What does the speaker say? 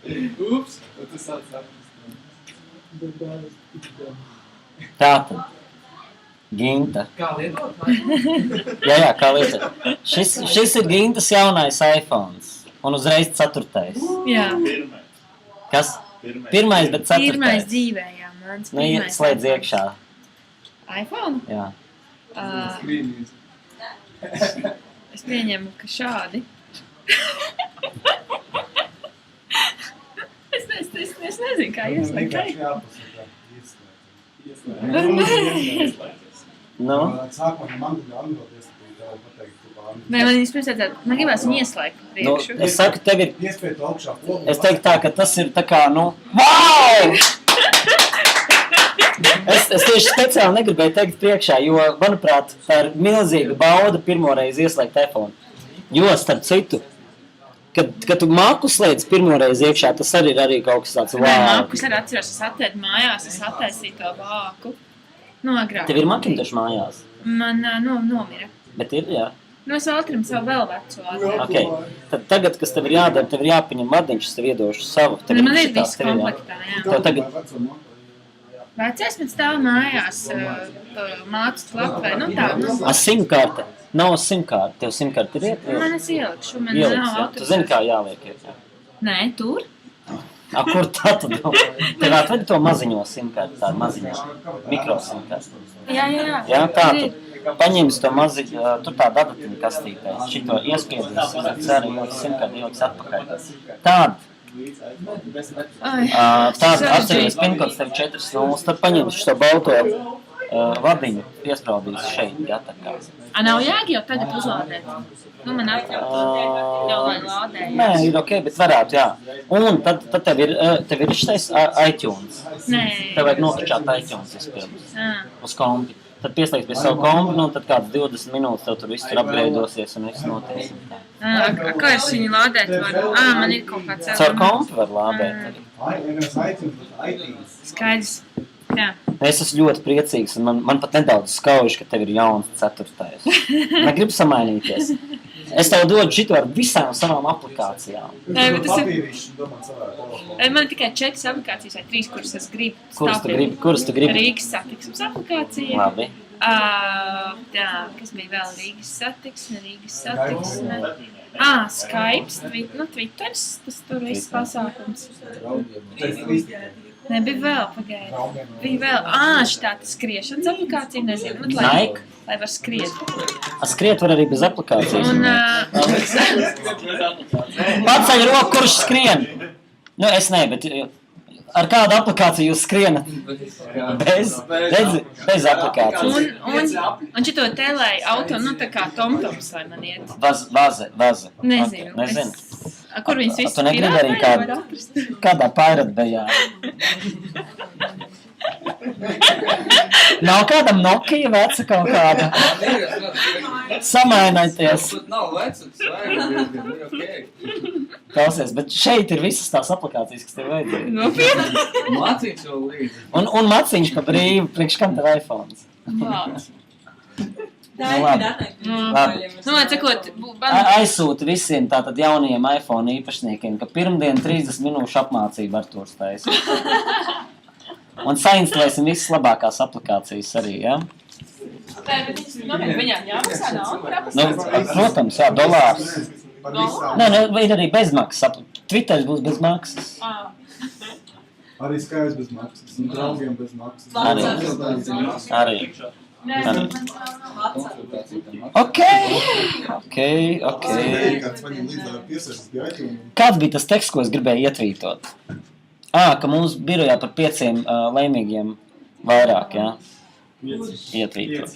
Ups, tas sāc Tātad. Ginta. Kā lietot? Jā, kā lietot. Šis ir Gintas jaunais iPhones. Un uzreiz 4. Jā. Kas? Pirmais, bet 4. Pirmais dzīvē, jā. Mans Nu, pirmais slēdz iPhone. iekšā. iPhone? Jā. Skrīnīs. Es pieņemu, ka šādi. Es nezinu, kā ieslēgt. Nu? Sākumā man atbildies, ka pateikt, Vai man vispirms vajadzētu, man gribās viņu ieslēgt Nu, priekšu. es saku, tev ir, iespēja to augšā pogu. es teiktu tā, ka tas ir tā kā, nu, wow! Es tieši speciāli negribēju teikt priekšā, jo, manuprāt, tā ir milzīga bauda pirmoreiz ieslēgt iPhone. Jo, starp citu, kad tu māku slēdz pirmoreiz iekšā, tas arī ir kaut kas tāds, Nē, wow! mākus arī atceros, es atēdu mājās, es attaisīju to vāku. Nu, agrāk. Tev ir Macintosh mājās, Man nomira. bet ir, jā. Nu, es Valtrim savu vēl veco atdevu. Okay. Tad tagad, kas tev ir jādara, tev ir jāpaņem vadiņš, es tev iedošu savu. Tev Man ir šitā viss skrienā. komplektā, jā. Tev tagad, Vecais man stāv mājās, mācu klapvē, nu tā, nu. simkarte. Nav simkarte. Tev simkarte ir Man es ielikšu, man ieliks, nav jā. Tu autorizācijas. zini, kā jāliek iekšā. Nē, tur? Kur tā tad? Tev atvedi to maziņo simkarti, tādu maziņo mikrosimkarti. Jā. Jā, tā tad. Paņems to maziņu, tur tādu adatiņu kastītē. Šito iespiedīs, ceru, ieliks simkarti, ieliks atpakaļ. Tāda. Ai, Tāda atceries pinkods tev 4-0, tad paņems šo balto vadiņu, piespraudīs šeit, jā, tā kā. Nav jēga jau tagad uzlādēt. Nu, man atļaut. Jau lai lādēju. Nē, ir ok, bet varētu, jā. Un tad tev ir šitais iTunes. Nē. Tev vajag nokačāt iTunes vispirms uz kompi. Tad pieslēgs pie savu kompi, nu tad kāds 20 minūtes tev tur viss tur upgradeosies un viss notiek. Kā es viņu lādēt varu? Man ir kaut kāds Caur kompi var lādēt arī. Skaidrs. Jā. Es esmu ļoti priecīgs un man pat nedaudz skauž, ka tev ir jauns 4. Negribu samainīties. Es tev dodu šito ar visām savām aplikācijām. Nē, bet tas ir... Man ir tikai 4 aplikācijas vai 3, kuras es gribu. Kuras tu gribi? Rīgas satiksmes aplikācija. Labi. Tā, kas bija vēl Rīgas satiksme. Skype, Twitters, tas tur viss pasākums. Nē, bija vēl, pagaidi. Bija vēl, šitā tas skriešanas aplikācija, nezinu. Nike? Lai var skriet. Skriet var arī bez aplikācijas. Un, Paceļ roku, kurš skrien. Nu, es ne, bet ar kādu aplikāciju jūs skrienat? Bez aplikācijas. Un šito te, lai auto, nu tā kā tomtoms, lai man iet. Vaze. Nezinu. Okay, nezinu. Kur viņas viss Tu negribi arī kādā pairatbejā? Nav kādam Nokia veca kaut kāda? Samainēties. Nav vecums, ir ok. Klausies, bet šeit ir visas tās aplikācijas, kas tev vajadzēja. Nopietni. Mācīts vēl līdzi. Un maciņš pa brīvu, priekš kam tev iPhones? Tā ir Datai. Labi. Nu, atsakot, Aizsūti visiem tātad jaunajiem iPhone īpašniekiem, ka pirmdien 30 minūšu apmācību Artūrs taisa. Un sainstalēsim visas labākās aplikācijas arī, jā? Viņām jāmaksā naudu par Nu, aplikāciju. protams, jā, dolārs. Nē, ir arī bezmaksas. Twitters būs bez maksas. Arī Skype bez maksas, un draugiem bez maksas. Arī. Ok. Kāds bija tas teksts, ko es gribēju ietvītot? Ka mums birojā par 5 laimīgiem vairāk, jā? Ietvītot.